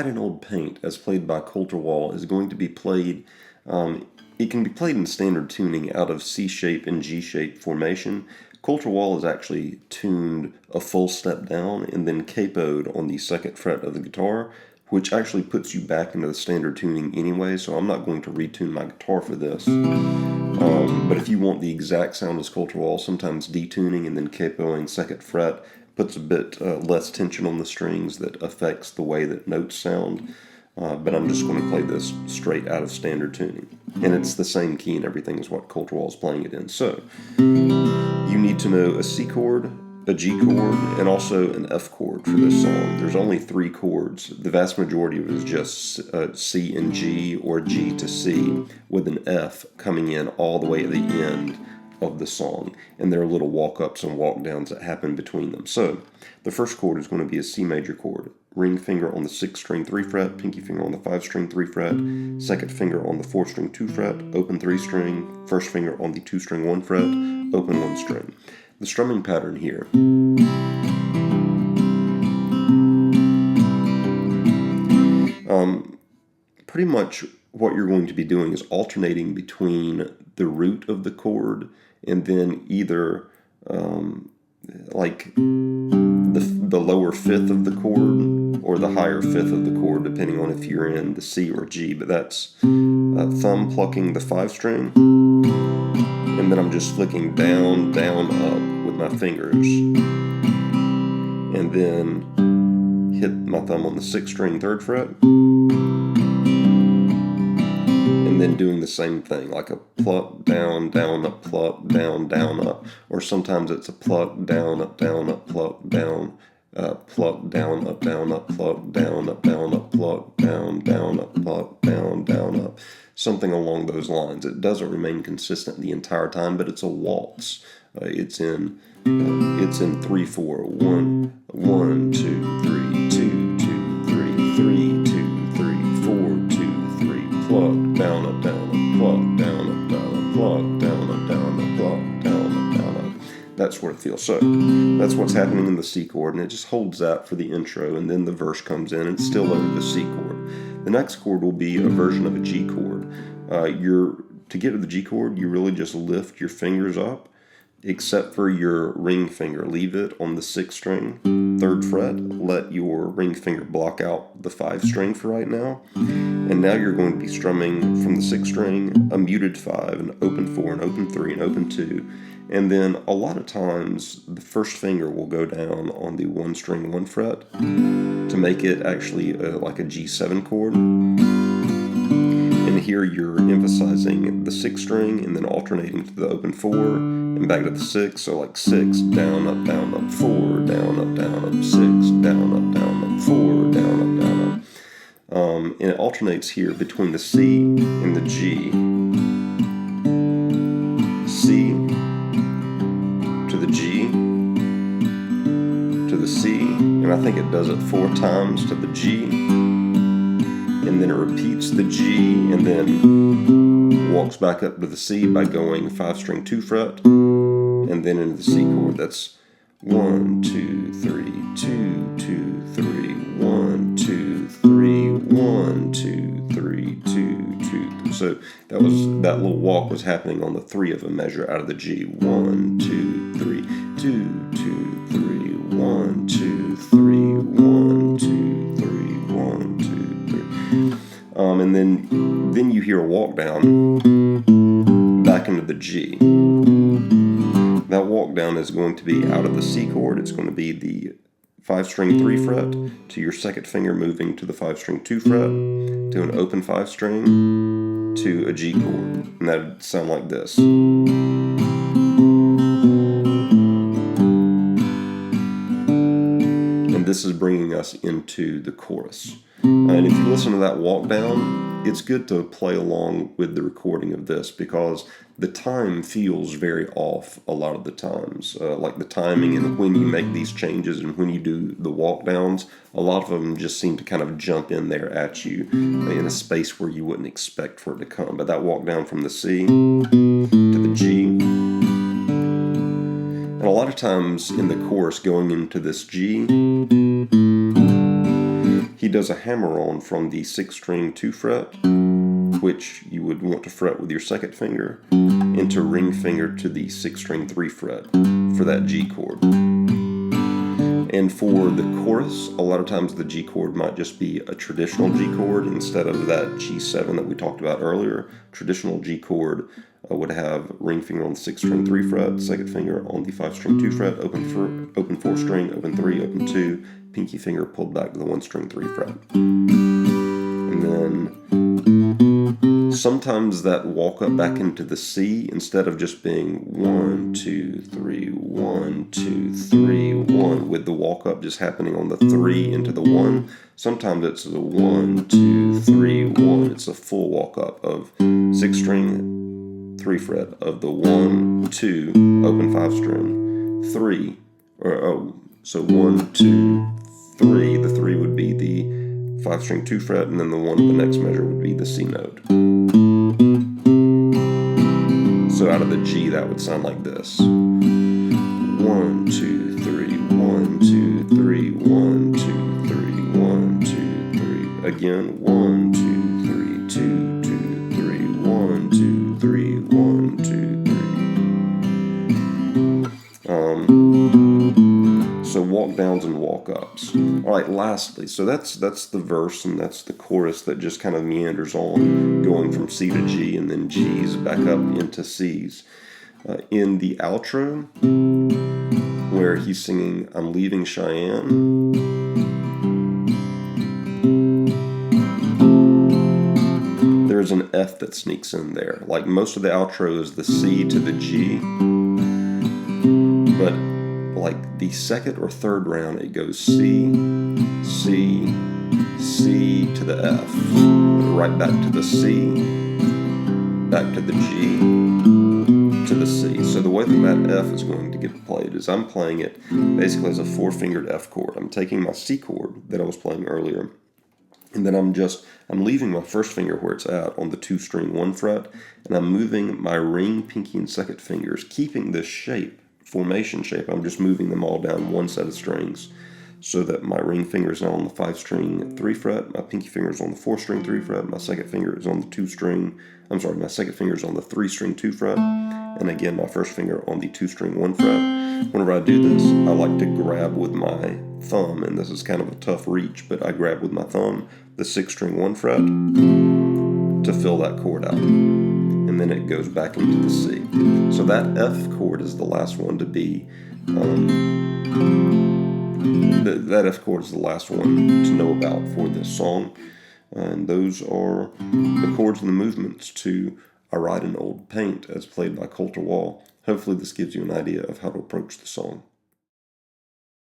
in Old Paint, as played by Colter Wall, is going to be played, it can be played in standard tuning out of C shape and G shape formation. Colter Wall is actually tuned a full step down and then capoed on the 2nd fret of the guitar, which actually puts you back into the standard tuning anyway, so I'm not going to retune my guitar for this. But if you want the exact sound as Colter Wall, sometimes detuning and then capoing 2nd fret puts a bit less tension on the strings that affects the way that notes sound. But I'm just going to play this straight out of standard tuning. And it's the same key and everything as what Colter Wall is playing it in. So, you need to know a C chord, a G chord, and also an F chord for this song. There's only 3 chords. The vast majority of it is just C and G or G to C with an F coming in all the way at the end of the song. And there are little walk-ups and walk-downs that happen between them. So, the first chord is going to be a C major chord. Ring finger on the 6th string 3 fret, pinky finger on the 5th string 3 fret, 2nd finger on the 4th string 2 fret, open 3 string, 1st finger on the 2 string 1 fret, open 1 string. The strumming pattern here. Pretty much what you're going to be doing is alternating between the root of the chord and then either like the lower 5th of the chord or the higher 5th of the chord, depending on if you're in the C or G. But that's thumb plucking the 5 string, and then I'm just flicking down, down, up with my fingers, and then hit my thumb on the 6th string 3rd fret, and then doing the same thing, like a pluck, down, down, up, pluck, down, down, up. Or sometimes it's a pluck, down, up, pluck, down, pluck, down, up, pluck, down, up, pluck, down, up, pluck, down, up. Something along those lines. It doesn't remain consistent the entire time, but it's a waltz. It's in 3/4. 1, 1, 2, 3, 2, 2, 3, 3, 2, 3, 4, 2, 3, pluck, down, up, pluck, down, up, pluck, down, up, pluck, down, up. That's what it feels. So that's what's happening in the C chord, and it just holds that for the intro, and then the verse comes in, and it's still over the C chord. The next chord will be a version of a G chord. To get to the G chord, you really just lift your fingers up, except for your ring finger. Leave it on the 6th string, 3rd fret. Let your ring finger block out the 5 string for right now. And now you're going to be strumming from the 6th string, a muted 5, an open 4, an open 3, an open 2. And then a lot of times the first finger will go down on the 1 string 1 fret to make it actually like a G7 chord. And here you're emphasizing the 6th string and then alternating to the open 4 and back to the 6. So like 6, down, up, 4, down, up, 6, down, up, 4, down, up. And it alternates here between the C and the G. C to the G to the C, and I think it does it 4 times to the G, and then it repeats the G and then walks back up to the C by going 5 string 2 fret and then into the C chord. That's 1, 2, 3, 2, 2, 3, 1, 2, 3, 1, 2, 3, 2, 2. So that little walk was happening on the 3 of a measure out of the G. 1, 2, 3, 2, 2, 3, 1, 2, 3, 1, 2, 3, 1, 2, 3. And then you hear a walk down back into the G. That walk down is going to be out of the C chord. It's going to be the 5 string 3 fret to your 2nd finger moving to the 5 string 2 fret to an open 5 string to a G chord. And that would sound like this. And this is bringing us into the chorus. And if you listen to that walk down, it's good to play along with the recording of this because the time feels very off a lot of the times. Like the timing and when you make these changes and when you do the walk downs, a lot of them just seem to kind of jump in there at you in a space where you wouldn't expect for it to come. But that walk down from the C to the G, and a lot of times in the chorus going into this G, he does a hammer-on from the 6th string 2 fret, which you would want to fret with your 2nd finger, into ring finger to the 6th string 3 fret for that G chord. And for the chorus, a lot of times the G chord might just be a traditional G chord instead of that G7 that we talked about earlier. Traditional G chord would have ring finger on the 6th string 3 fret, 2nd finger on the 5th string 2 fret, open 4 string, open 3, open 2, pinky finger pulled back to the 1 string 3 fret. And then sometimes that walk up back into the C, instead of just being 1, 2, 3, 1, 2, 3, 1, with the walk up just happening on the 3 into the 1, sometimes it's a 1, 2, 3, 1. It's a full walk up of 6th string 3 fret of the 1, 2, open 5 string, 3, so 1, 2, 3. The 3 would be the 5th string 2 fret, and then the 1 of the next measure would be the C note. So out of the G, that would sound like this. 1, 2, 3, 1, 2, 3, 1, 2, 3, 1, 2, 3. Again, 1, 2, 3, 2, 2, 3, 1, 2, 3, 1, 2, 3. So walk downs and walk ups. All right, lastly, so that's the verse and that's the chorus that just kind of meanders on, going from C to G and then G's back up into C's. In the outro, where he's singing "I'm Leaving Cheyenne," there's an F that sneaks in there. Like most of the outro is the C to the G, but like the 2nd or 3rd round, it goes C, C, C to the F, right back to the C, back to the G, to the C. So the way that F is going to get played is I'm playing it basically as a 4-fingered F chord. I'm taking my C chord that I was playing earlier, and then I'm leaving my 1st finger where it's at on the 2 string 1 fret, and I'm moving my ring, pinky, and 2nd fingers, keeping this shape, formation shape. I'm just moving them all down one set of strings, so that my ring finger is now on the 5th string 3 fret, my pinky finger is on the 4th string 3 fret, my 2nd finger is on the 2nd finger is on the 3 string 2 fret, and again my 1st finger on the 2 string 1 fret. Whenever I do this, I like to grab with my thumb, and this is kind of a tough reach, but I grab with my thumb the 6th string 1 fret to fill that chord out, and then it goes back into the C. So that F chord is the last one to be, that F chord is the last one to know about for this song, and those are the chords and the movements to "I Ride in Old Paint" as played by Colter Wall. Hopefully this gives you an idea of how to approach the song.